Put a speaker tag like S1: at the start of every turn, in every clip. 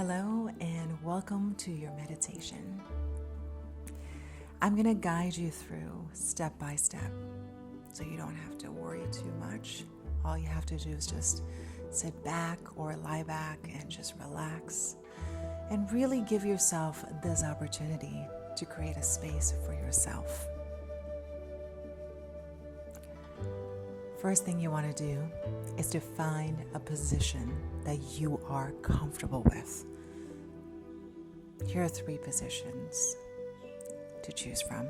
S1: Hello and welcome to your meditation. I'm going to guide you through step by step so you don't have to worry too much. All you have to do is just sit back or lie back and just relax and really give yourself this opportunity to create a space for yourself. First thing you want to do is to find a position that you are comfortable with. Here are 3 positions to choose from.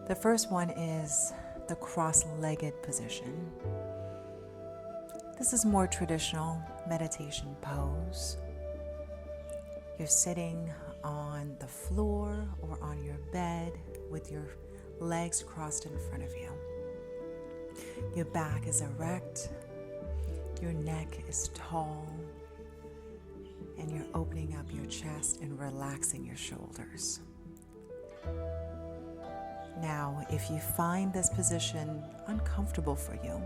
S1: The first one is the cross-legged position. This is more traditional meditation pose. You're sitting on the floor or on your bed with your legs crossed in front of you. Your back is erect, your neck is tall, and you're opening up your chest and relaxing your shoulders. Now, if you find this position uncomfortable for you,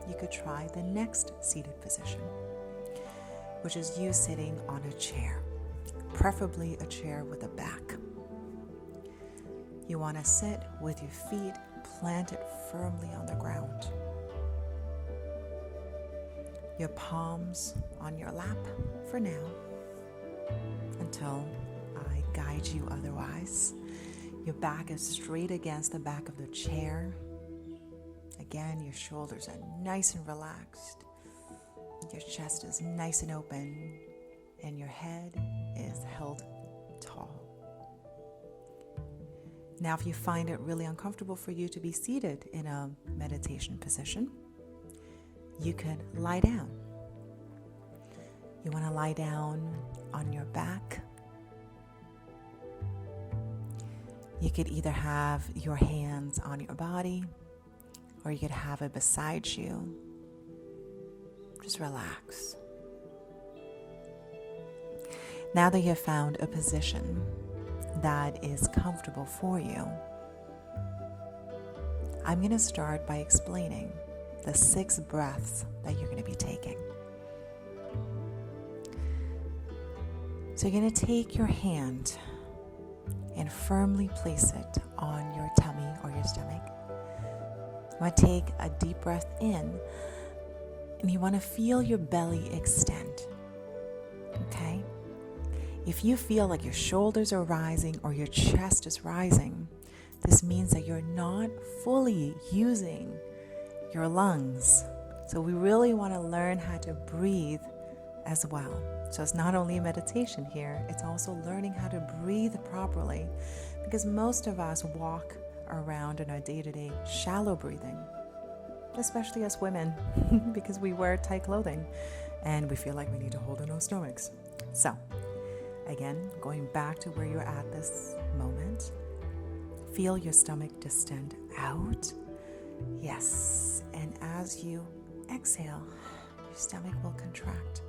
S1: you could try the next seated position, which is you sitting on a chair, preferably a chair with a back. You want to sit with your feet planted firmly on the ground. Your palms on your lap for now, until I guide you otherwise. Your back is straight against the back of the chair. Again, your shoulders are nice and relaxed. Your chest is nice and open, and your head is held tall. Now, if you find it really uncomfortable for you to be seated in a meditation position, you can lie down. You want to lie down on your back. You could either have your hands on your body, or you could have it beside you. Just relax. Now that you've found a position that is comfortable for you, I'm going to start by explaining the 6 breaths that you're going to be taking. So you're going to take your hand and firmly place it on your tummy or your stomach. You want to take a deep breath in, and you want to feel your belly extend. Okay? If you feel like your shoulders are rising or your chest is rising, this means that you're not fully using your lungs. So we really want to learn how to breathe as well. So it's not only a meditation here, it's also learning how to breathe properly, because most of us walk around in our day-to-day shallow breathing, especially as women, because we wear tight clothing and we feel like we need to hold in our stomachs. So again, going back to where you're at this moment, feel your stomach distend out. Yes, and as you exhale, your stomach will contract.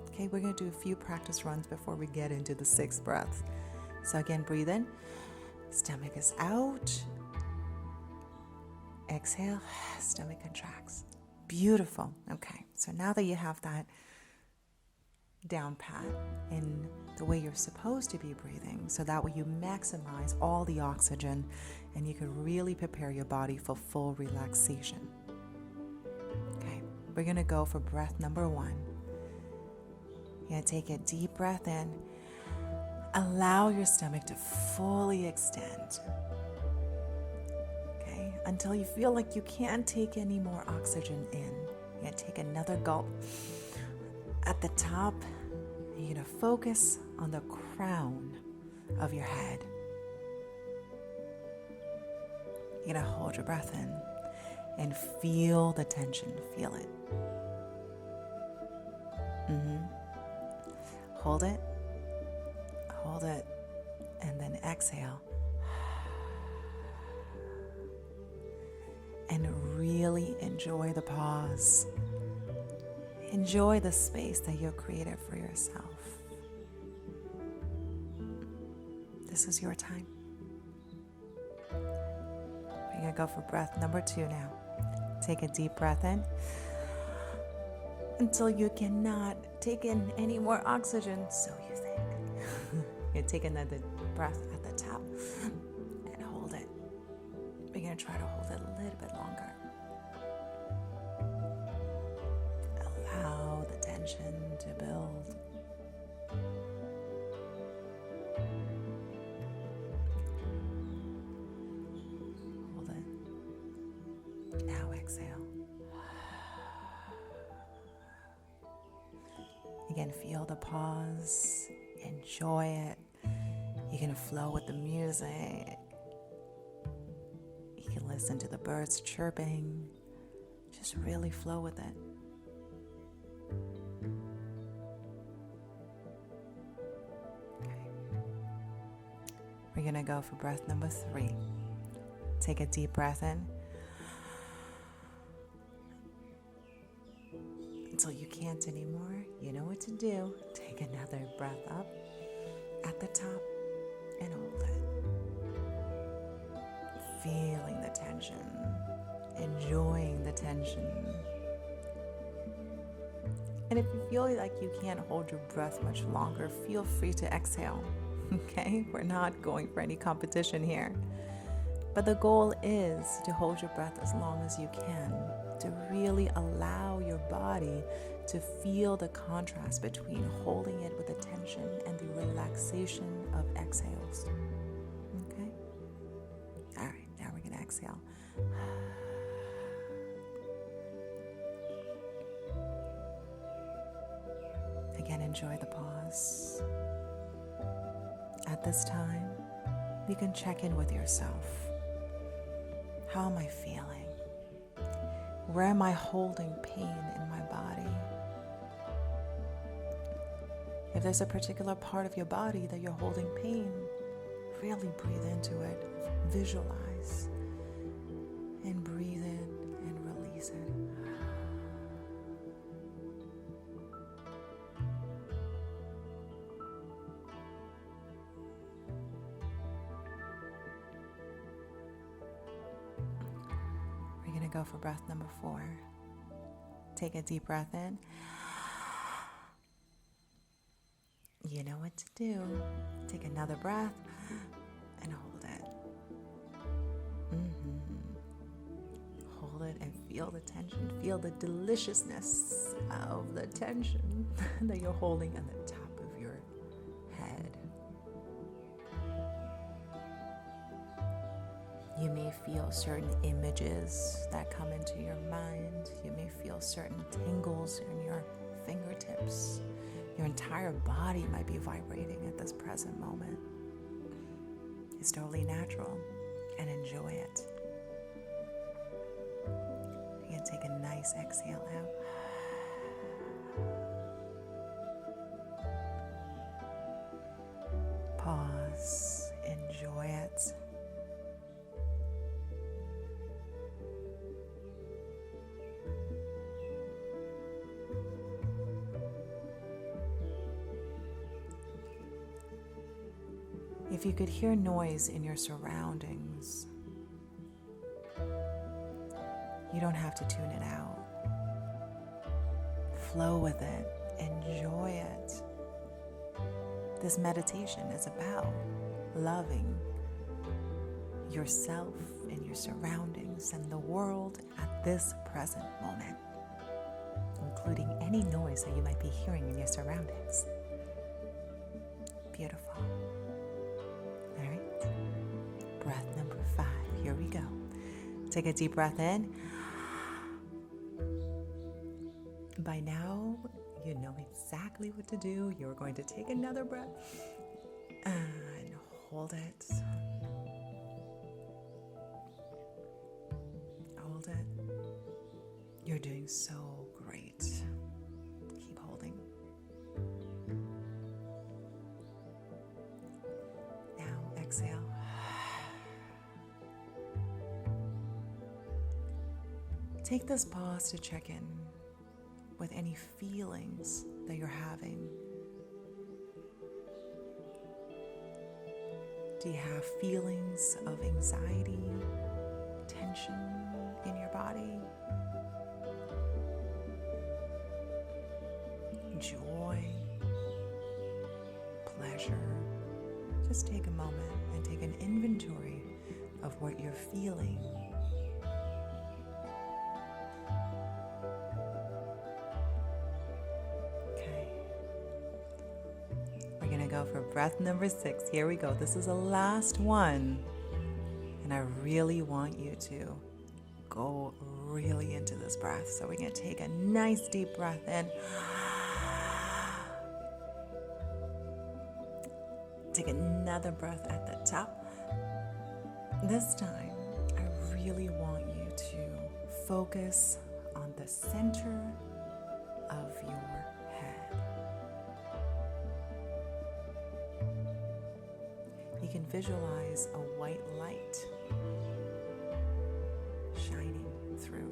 S1: Okay, we're going to do a few practice runs before we get into the 6th breath. So again, breathe in, stomach is out. Exhale, stomach contracts. Beautiful. Okay, so now that you have that down pat in the way you're supposed to be breathing, so that way you maximize all the oxygen and you can really prepare your body for full relaxation. Okay, we're going to go for breath number 1. You're going to take a deep breath in. Allow your stomach to fully extend. Okay, until you feel like you can't take any more oxygen in. You're going to take another gulp. At the top, you're going to focus on the crown of your head. You're going to hold your breath in and feel the tension. Feel it. Hold it, and then exhale. And really enjoy the pause. Enjoy the space that you've created for yourself. This is your time. We're going to go for breath number 2 now. Take a deep breath in. until you cannot take in any more oxygen, so you think. You take another breath at the top and hold it. We're going to try to hold it a little bit longer. Allow the tension to build. Hold it. Now exhale. Again, feel the pause. Enjoy it. You can flow with the music. You can listen to the birds chirping. Just really flow with it. Okay. We're going to go for breath number 3. Take a deep breath in until you can't anymore. You know what to do. Take another breath up at the top and hold it. Feeling the tension, enjoying the tension. And if you feel like you can't hold your breath much longer, feel free to exhale. Okay? We're not going for any competition here. But the goal is to hold your breath as long as you can, to really allow your body to feel the contrast between holding it with attention and the relaxation of exhales. Okay? All right, now we're going to exhale. Again, enjoy the pause. At this time, you can check in with yourself. How am I feeling? Where am I holding pain in my body? If there's a particular part of your body that you're holding pain, really breathe into it, visualize, and breathe in and release it. We're going to go for breath number 4. Take a deep breath in. You know what to do. Take another breath and hold it. Hold it and feel the tension. Feel the deliciousness of the tension that you're holding at the top of your head. You may feel certain images that come into your mind. You may feel certain tingles in your fingertips. Your entire body might be vibrating at this present moment. It's totally natural, and enjoy it. You can take a nice exhale out. Pause, enjoy it. If you could hear noise in your surroundings, you don't have to tune it out. Flow with it. Enjoy it. This meditation is about loving yourself and your surroundings and the world at this present moment, including any noise that you might be hearing in your surroundings. Beautiful. All right. Breath number 5. Here we go. Take a deep breath in. By now, you know exactly what to do. You're going to take another breath and hold it. Hold it. You're doing so great. Keep holding. Now exhale. Take this pause to check in with any feelings that you're having. Do you have feelings of anxiety, tension in your body? pressure. Just take a moment and take an inventory of what you're feeling. Okay. We're going to go for breath number 6. Here we go. This is the last one. And I really want you to go really into this breath. So we're going to take a nice deep breath in. Take another breath at the top. This time, I really want you to focus on the center of your head. You can visualize a white light shining through.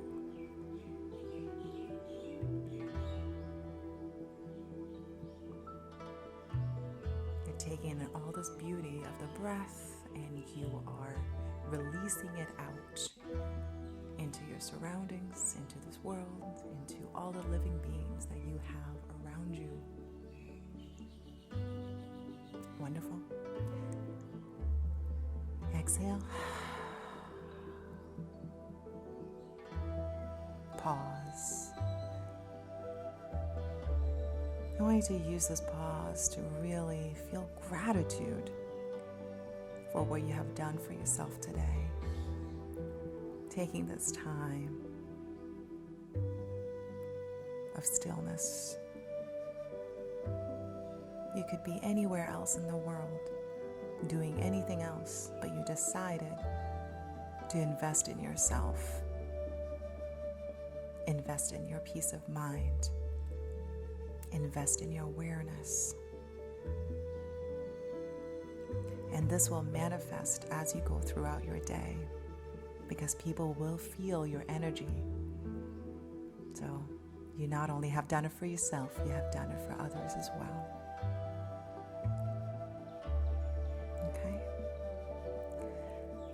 S1: You're taking in all this beauty of the breath and you are releasing it out into your surroundings, into this world, into all the living beings that you have around you. Wonderful. Exhale. Pause. I want you to use this pause to really feel gratitude for what you have done for yourself today. Taking this time of stillness. You could be anywhere else in the world, doing anything else, but you decided to invest in yourself. Invest in your peace of mind. Invest in your awareness. And this will manifest as you go throughout your day, because people will feel your energy. So you not only have done it for yourself, you have done it for others as well. Okay?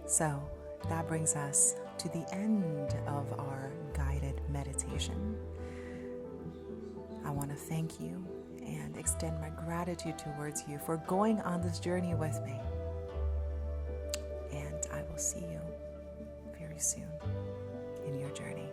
S1: So that brings us to the end of our guided meditation. I want to thank you and extend my gratitude towards you for going on this journey with me. And I will see you very soon in your journey.